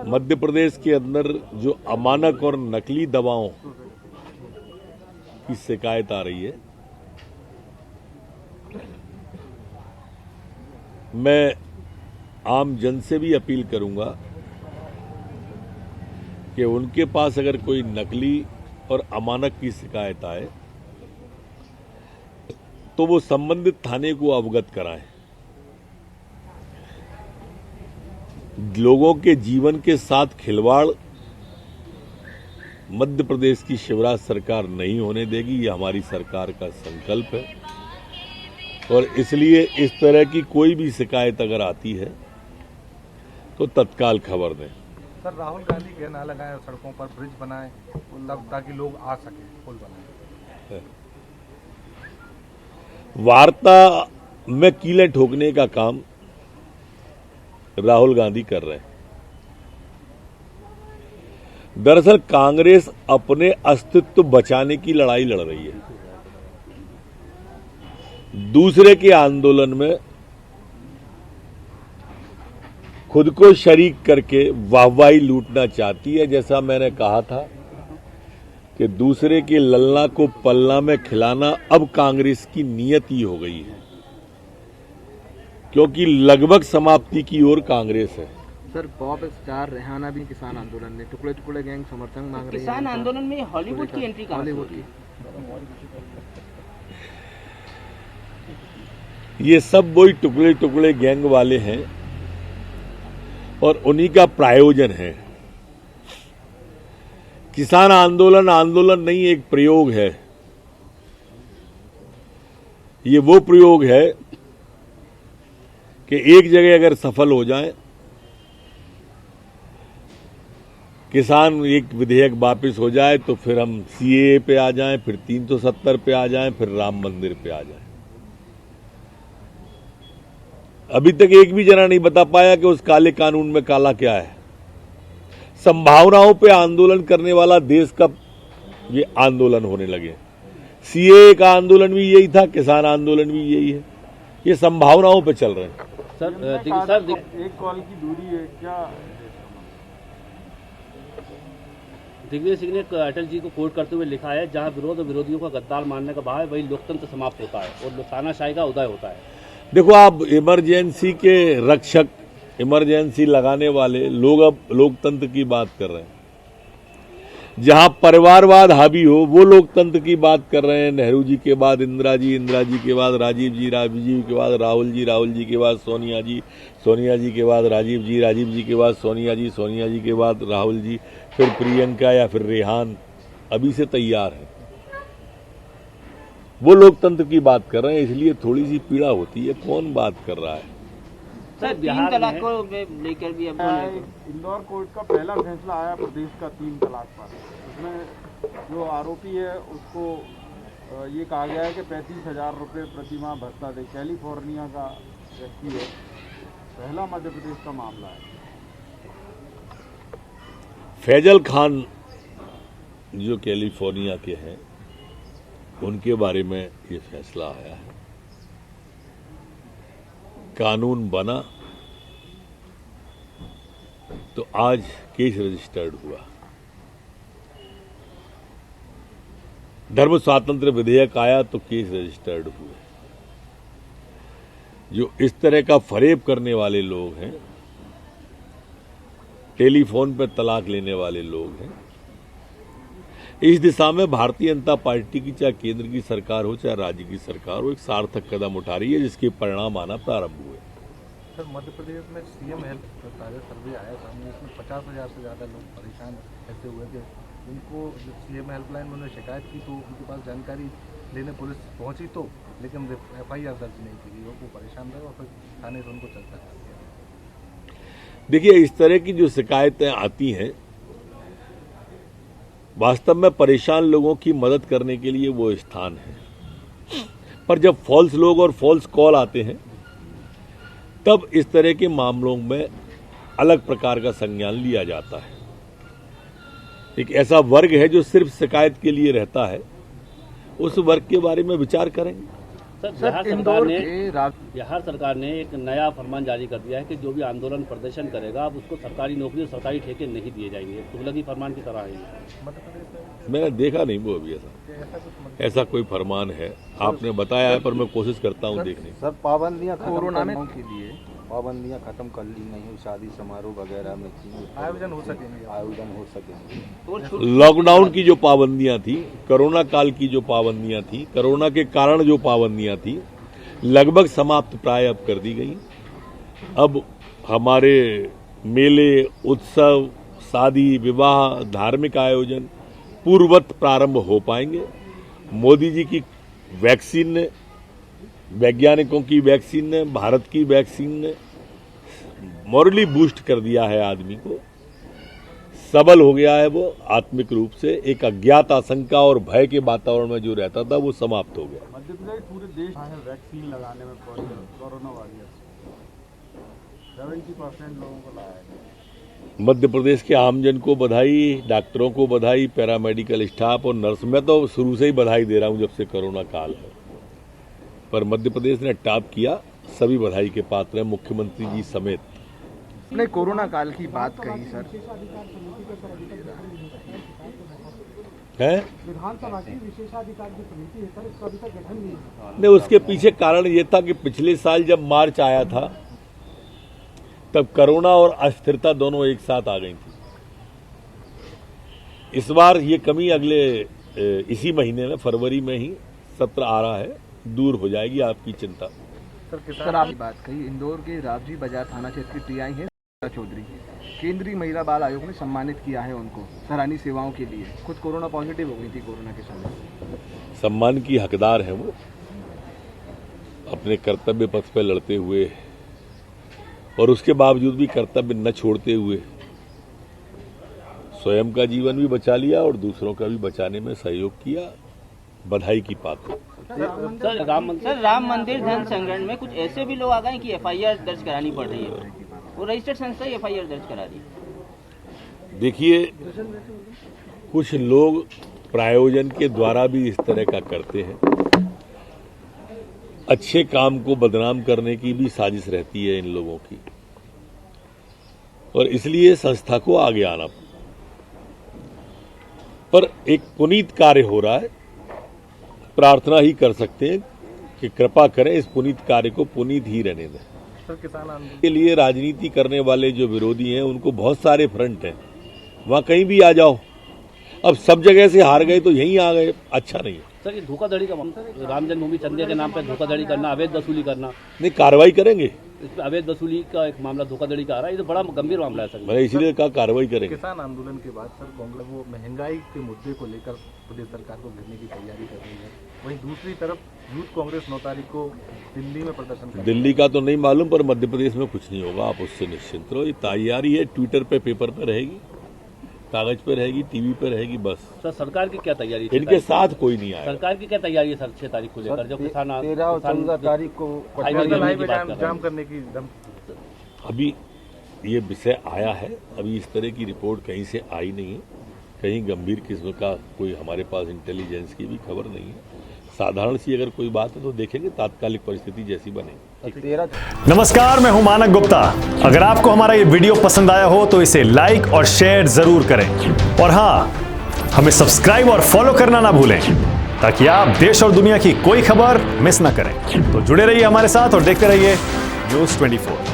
मध्य प्रदेश के अंदर जो अमानक और नकली दवाओं की शिकायत आ रही है, मैं आम जन से भी अपील करूंगा कि उनके पास अगर कोई नकली और अमानक की शिकायत आए तो वो संबंधित थाने को अवगत कराएं। लोगों के जीवन के साथ खिलवाड़ मध्य प्रदेश की शिवराज सरकार नहीं होने देगी, ये हमारी सरकार का संकल्प है। और इसलिए इस तरह की कोई भी शिकायत अगर आती है तो तत्काल खबर दें। सर, राहुल गांधी कहना लगाए सड़कों पर ब्रिज बनाए ताकि लोग आ सके, पुल बनाए। वार्ता में कीलें ठोकने का काम राहुल गांधी कर रहे हैं। दरअसल कांग्रेस अपने अस्तित्व बचाने की लड़ाई लड़ रही है। दूसरे के आंदोलन में खुद को शरीक करके वाहवाही लूटना चाहती है। जैसा मैंने कहा था कि दूसरे के ललना को पलना में खिलाना अब कांग्रेस की नियत ही हो गई है, क्योंकि लगभग समाप्ति की ओर कांग्रेस है। सर, पॉप स्टार रेहाना भी किसान आंदोलन में टुकड़े टुकड़े गैंग समर्थन मांग रही है। किसान आंदोलन में हॉलीवुड की एंट्री कहां से हो रही है? ये सब वही टुकड़े टुकड़े गैंग वाले हैं और उन्हीं का प्रायोजन है। किसान आंदोलन आंदोलन नहीं, एक प्रयोग है। ये वो प्रयोग है कि एक जगह अगर सफल हो जाए, किसान एक विधेयक वापस हो जाए, तो फिर हम सीएए पे आ जाएं, फिर 370 पे आ जाएं, फिर राम मंदिर पे आ जाएं। अभी तक एक भी जना नहीं बता पाया कि उस काले कानून में काला क्या है। संभावनाओं पे आंदोलन करने वाला देश का ये आंदोलन होने लगे। सीएए का आंदोलन भी यही था, किसान आंदोलन भी यही है। ये संभावनाओं पे चल रहे हैं। सर, एक कॉल की दूरी है क्या? दिग्विजय सिंह ने अटल जी को कोट करते हुए लिखा है, जहां विरोध और विरोधियों का गद्दार मानने का भाव है, वही लोकतंत्र समाप्त होता है और तानाशाही का उदय होता है। देखो, आप इमरजेंसी के रक्षक, इमरजेंसी लगाने वाले लोग अब लोकतंत्र की बात कर रहे हैं। जहां परिवारवाद हावी हो वो लोकतंत्र की बात कर रहे हैं। नेहरू जी के बाद इंदिरा जी, इंदिरा जी के बाद राजीव जी, राजीव के बाद राहुल जी, राहुल जी के बाद सोनिया जी, सोनिया जी के बाद राजीव जी, राजीव जी के बाद सोनिया जी, सोनिया जी के बाद राहुल जी, फिर प्रियंका या फिर रेहान अभी से तैयार है। वो लोकतंत्र की बात कर रहे हैं, इसलिए थोड़ी सी पीड़ा होती है। कौन बात कर रहा है? सर, 3 तलाक को लेकर भी अब इंदौर कोर्ट का पहला फैसला आया प्रदेश का 3 तलाक पर। उसमें जो आरोपी है उसको ये कहा गया है कि 35,000 रुपये प्रतिमाह भत्ता दे। कैलिफोर्निया का व्यक्ति है, पहला मध्य प्रदेश का मामला है। फैजल खान जो कैलिफोर्निया के हैं, उनके बारे में ये फैसला आया है। कानून बना तो आज केस रजिस्टर्ड हुआ। धर्म स्वातंत्र्य विधेयक आया तो केस रजिस्टर्ड हुए। जो इस तरह का फरेब करने वाले लोग हैं, टेलीफोन पर तलाक लेने वाले लोग हैं, इस दिशा में भारतीय जनता पार्टी की चाहे केंद्र की सरकार हो चाहे राज्य की सरकार हो, एक सार्थक कदम उठा रही है, जिसके परिणाम आना प्रारंभ हुए। सर, मध्य प्रदेश में सीएम हेल्प ताजा सर्वे आया सामने, इसमें 50,000 से ज्यादा लोग परेशान ऐसे हुए कि उनको सीएम हेल्पलाइन में उन्होंने शिकायत की तो उनके पास जानकारी लेने पुलिस पहुंची, तो लेकिन FIR दर्ज नहीं की। वो परेशान रहे और फिर थाने से उनको चलता है। देखिए, इस तरह की जो शिकायतें आती हैं, वास्तव में परेशान लोगों की मदद करने के लिए वो स्थान है। पर जब फॉल्स लोग और फॉल्स कॉल आते हैं, तब इस तरह के मामलों में अलग प्रकार का संज्ञान लिया जाता है। एक ऐसा वर्ग है जो सिर्फ शिकायत के लिए रहता है, उस वर्ग के बारे में विचार करेंगे। सर बिहार सरकार ने एक नया फरमान जारी कर दिया है कि जो भी आंदोलन प्रदर्शन करेगा अब उसको सरकारी नौकरी और सरकारी ठेके नहीं दिए जाएंगे। तुगलकी फरमान की तरह है ये। मैंने देखा नहीं वो अभी ऐसा कोई फरमान है, आपने बताया है, पर मैं कोशिश करता हूँ देखने की। सर पाबंदियां कोरोना में के लिए पाबंदियां खत्म कर ली नहीं, शादी समारोह वगैरह में आयोजन हो सकेंगे। लॉकडाउन की जो पाबंदियां थी, कोरोना काल की जो पाबंदियां थी, कोरोना के कारण जो पाबंदियां थी, लगभग समाप्त प्राय अब कर दी गई। अब हमारे मेले, उत्सव, शादी, विवाह, धार्मिक आयोजन पूर्ववत प्रारंभ हो पाएंगे। मोदी जी की वैक्सीन ने, वैज्ञानिकों की वैक्सीन ने, भारत की वैक्सीन ने मॉरली बूस्ट कर दिया है आदमी को, सबल हो गया है वो आत्मिक रूप से। एक अज्ञात आशंका और भय के वातावरण में जो रहता था वो समाप्त हो गया। मध्य प्रदेश पूरे देश में वैक्सीन लगाने में कोरोना वायरस 70% लोगों को लाया है। मध्य प्रदेश के आमजन को बधाई, डॉक्टरों को बधाई, पैरामेडिकल स्टाफ और नर्स, मैं तो शुरू से ही बधाई दे रहा हूं जब से कोरोना काल है। पर मध्य प्रदेश ने टॉप किया, सभी बधाई के पात्र हैं, मुख्यमंत्री जी समेत। ने कोरोना काल की बात कही सर, है विधानसभा की विशेषाधिकार की समिति है सर, इसका अभी तक गठन नहीं है। नहीं, उसके पीछे कारण ये था कि पिछले साल जब मार्च आया था तब कोरोना और अस्थिरता दोनों एक साथ आ गई थी। इस बार ये कमी अगले इसी महीने में, फरवरी में ही सत्र आ रहा है, दूर हो जाएगी आपकी चिंता। सर आपकी बात कही। इंदौर के रावजी बाजार थाना क्षेत्र की टीआई है चौधरी, केंद्रीय महिला बाल आयोग ने सम्मानित किया है उनको सराहनीय सेवाओं के लिए। खुद कोरोना पॉजिटिव हो गई थी कोरोना के समय। सम्मान की हकदार है वो, अपने कर्तव्य पथ पर लड़ते हुए और उसके बावजूद भी कर्तव्य न छोड़ते हुए स्वयं का जीवन भी बचा लिया और दूसरों का भी बचाने में सहयोग किया। बधाई की पात्र। सर राम मंदिर धन संग्रहण में कुछ ऐसे भी लोग आ गए कि एफआईआर दर्ज करानी पड़ रही है, वो रजिस्टर्ड संस्था ही एफआईआर दर्ज करा रही है। देखिए, कुछ लोग प्रायोजन के द्वारा भी इस तरह का करते हैं। अच्छे काम को बदनाम करने की भी साजिश रहती है इन लोगों की, और इसलिए संस्था को आगे आना। पर एक पुनीत कार्य हो रहा है, प्रार्थना ही कर सकते हैं कि कृपा करें इस पुनीत कार्य को पुनीत ही रहने दें। सर किसान आंदोलन के लिए राजनीति करने वाले जो विरोधी हैं उनको बहुत सारे फ्रंट हैं, वहां कहीं भी आ जाओ। अब सब जगह से हार गए तो यहीं आ गए, अच्छा नहीं है। सर ये धोखाधड़ी का मामला, राम जन्मभूमि चंदे के नाम पर धोखाधड़ी करना, अवैध वसूली करना, नहीं कार्रवाई करेंगे। इस पे अवैध वसूली का एक मामला धोखाधड़ी का आ रहा है, ये तो बड़ा गंभीर मामला है सर। मैंने इसीलिए कहा कार्रवाई करेंगे। किसान आंदोलन के बाद सर कांग्रेस वो महंगाई के मुद्दे को लेकर प्रदेश सरकार को घेरने की तैयारी कर रही है। वहीं दूसरी तरफ यूथ कांग्रेस 9 तारीख को दिल्ली में प्रदर्शन कर। दिल्ली का तो नहीं मालूम, पर मध्य प्रदेश में कुछ नहीं होगा, आप उससे निश्चिंत रहो। ये तैयारी है, ट्विटर पे, पेपर पे रहेगी, कागज पे रहेगी, टीवी पे रहेगी, बस। सर सरकार की क्या तैयारी है? इनके साथ कोई नहीं आया। सरकार की क्या तैयारी है सर 6 तारीख को लेकर, जो किसान 13 और 14 तारीख को हाईवे जाम करने की दम। अभी ये विषय आया है, अभी इस तरह की रिपोर्ट कहीं से आई नहीं है, कहीं गंभीर किस्म का कोई हमारे पास इंटेलिजेंस की भी खबर नहीं है। साधारण सी अगर कोई बात है तो देखेंगे, तात्कालिक परिस्थिति जैसी बने। नमस्कार, मैं हूं मानक गुप्ता। अगर आपको हमारा ये वीडियो पसंद आया हो तो इसे लाइक और शेयर जरूर करें, और हां, हमें सब्सक्राइब और फॉलो करना ना भूलें ताकि आप देश और दुनिया की कोई खबर मिस ना करें। तो जुड़े रहिए हमारे साथ और देखते रहिए न्यूज़ 24।